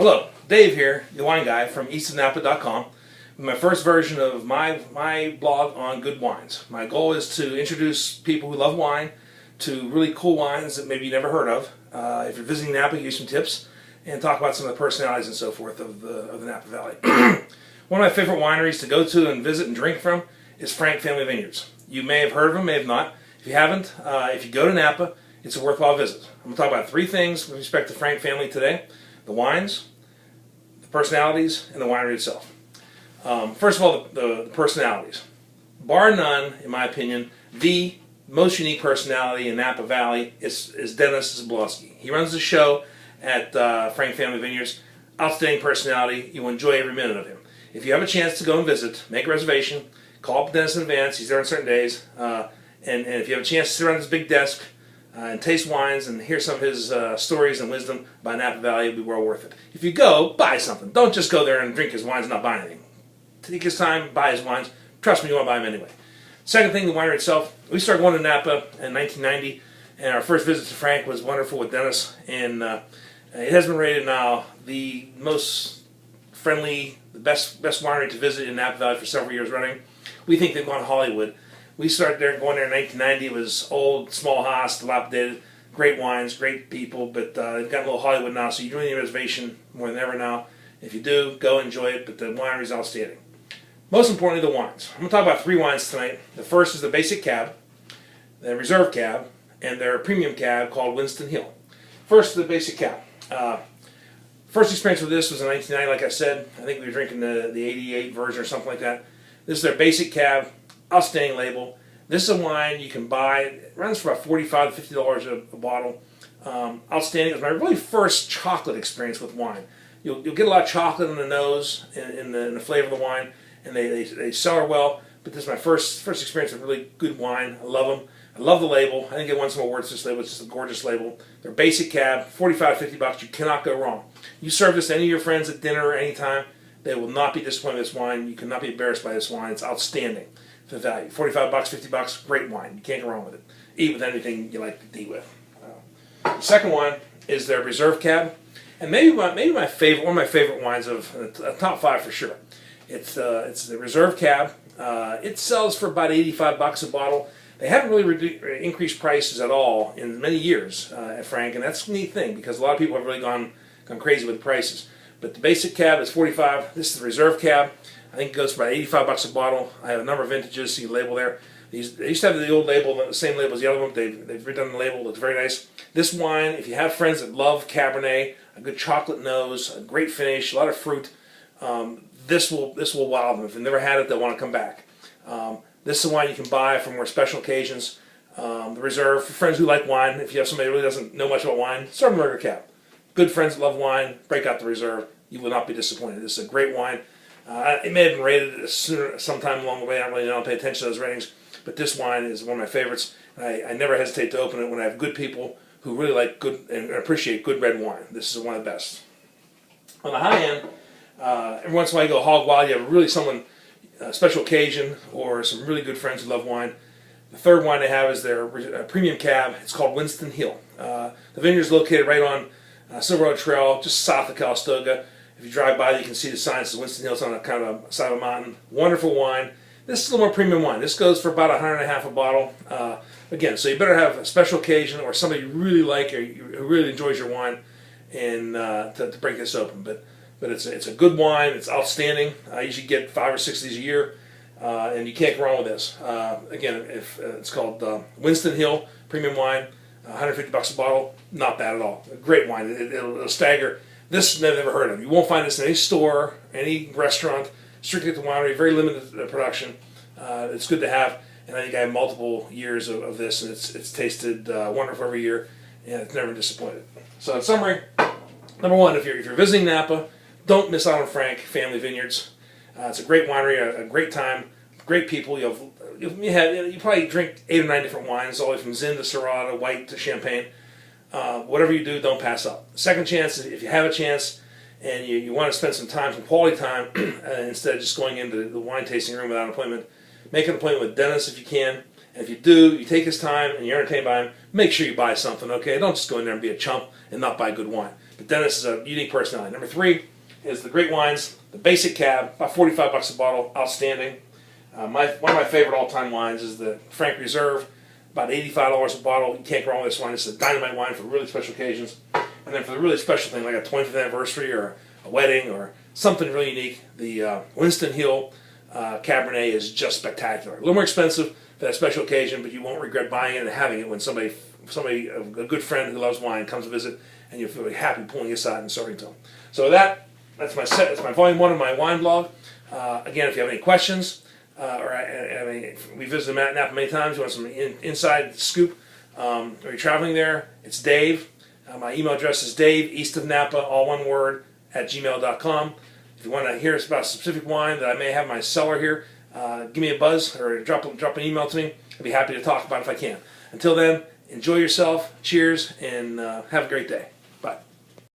Hello, Dave here, the wine guy from eastofnapa.com. My first version of my blog on good wines. My goal is to introduce people who love wine to really cool wines that maybe you never heard of. If you're visiting Napa, give you some tips and talk about some of the personalities and so forth of the Napa Valley. One of my favorite wineries to go to and visit and drink from is Frank Family Vineyards. You may have heard of them, may have not. If you haven't, if you go to Napa, it's a worthwhile visit. I'm going to talk about three things with respect to Frank Family today: the wines, the personalities, and the winery itself. First of all, the personalities. Bar none, in my opinion, the most unique personality in Napa Valley is Dennis Zablowski. He runs the show at Frank Family Vineyards. Outstanding personality. You will enjoy every minute of him. If you have a chance to go and visit, make a reservation, call up Dennis in advance. He's there on certain days. And if you have a chance to sit around his big desk and taste wines and hear some of his stories and wisdom about Napa Valley, it'll be well worth it. If you go, buy something. Don't just go there and drink his wines and not buy anything. Take his time, buy his wines. Trust me, you want to buy them anyway. Second thing, the winery itself. We started going to Napa in 1990, and our first visit to Frank was wonderful with Dennis. And it has been rated now the most friendly, the best winery to visit in Napa Valley for several years running. We think they've gone Hollywood. We started going there in 1990. It was old, small house, dilapidated, great wines, great people, but they've got a little Hollywood now, so you do need a reservation more than ever now. If you do, go enjoy it, but the winery is outstanding. Most importantly, the wines. I'm going to talk about three wines tonight. The first is the basic cab, the reserve cab, and their premium cab called Winston Hill. First, the basic cab. First experience with this was in 1990, like I said. I think we were drinking the 88 version or something like that. This is their basic cab, outstanding label. This is a wine you can buy. It runs for about $45 to $50 a bottle. Outstanding. It was my really first chocolate experience with wine. You'll get a lot of chocolate in the nose in the flavor of the wine, and they sell well. But this is my first experience with really good wine. I love them. I love the label. I didn't get one some awards for this label. It's just a gorgeous label. Their basic cab, $45 to $50. You cannot go wrong. You serve this to any of your friends at dinner or any time, they will not be disappointed with this wine. You cannot be embarrassed by this wine. It's outstanding for the value. $45, $50, great wine. You can't go wrong with it. Eat with anything you like to eat with. The second one is their reserve cab, and maybe my favorite, one of my favorite wines of top five for sure. It's the reserve cab. It sells for about $85 a bottle. They haven't really increased prices at all in many years at Frank, and that's a neat thing because a lot of people have really gone crazy with the prices. But the basic cab is $45. This is the reserve cab. I think it goes for about $85 a bottle. I have a number of vintages, see the label there. They used to have the old label, the same label as the other one. They've redone the label. It looks very nice. This wine, if you have friends that love Cabernet, a good chocolate nose, a great finish, a lot of fruit, this will wow them. If they've never had it, they'll want to come back. This is a wine you can buy for more special occasions. The reserve, for friends who like wine, if you have somebody who really doesn't know much about wine, start with a reserve cab. Good friends that love wine, break out the reserve. You will not be disappointed. This is a great wine. It may have been rated sometime along the way. I don't pay attention to those ratings. But this wine is one of my favorites. I never hesitate to open it when I have good people who really like good and appreciate good red wine. This is one of the best. On the high end, every once in a while you go hog wild. You have really someone, a special occasion, or some really good friends who love wine. The third wine they have is their premium cab. It's called Winston Hill. The vineyard is located right on Silver Road Trail, just south of Calistoga. If you drive by, you can see the sign. It says Winston Hill. It's on a kind of a side of a mountain. Wonderful wine. This is a little more premium wine. This goes for about $100.50 a bottle. Again, so you better have a special occasion or somebody you really like or who really enjoys your wine, and to break this open. But it's a good wine. It's outstanding. I usually get 5 or 6 of these a year, and you can't go wrong with this. Again, it's called Winston Hill Premium Wine. $150 a bottle. Not bad at all. A great wine. It'll stagger. This I've never heard of. You won't find this in any store, any restaurant. Strictly at the winery. Very limited production. It's good to have, and I think I have multiple years of this, and it's tasted wonderful every year, and it's never disappointed. So in summary, number one, if you're visiting Napa, don't miss out on Frank Family Vineyards. It's a great winery, a great time, great people. You probably drink 8 or 9 different wines, all the way from Zin to Syrah, white to Champagne. Whatever you do, don't pass up. Second chance, if you have a chance and you want to spend some time, some quality time, instead of just going into the wine tasting room without an appointment, make an appointment with Dennis if you can. And if you do, you take his time and you're entertained by him, make sure you buy something, okay? Don't just go in there and be a chump and not buy good wine. But Dennis is a unique personality. Number 3 is the Great Wines, the basic cab, about $45 a bottle, outstanding. One of my favorite all-time wines is the Frank Reserve, about $85 a bottle. You can't go wrong with this wine. It's a dynamite wine for really special occasions. And then for the really special thing, like a 25th anniversary or a wedding or something really unique, the Winston Hill Cabernet is just spectacular. A little more expensive for that special occasion, but you won't regret buying it and having it when somebody, a good friend who loves wine, comes to visit, and you'll feel happy pulling you aside and serving to them. So that's my volume 1 of my wine blog. Again, if you have any questions, we visited Napa many times, you want some inside scoop, or you're traveling there, it's Dave. My email address is Dave, east of Napa, all one word, @gmail.com. If you want to hear about a specific wine that I may have in my cellar here, give me a buzz or drop an email to me. I'd be happy to talk about it if I can. Until then, enjoy yourself, cheers, and have a great day.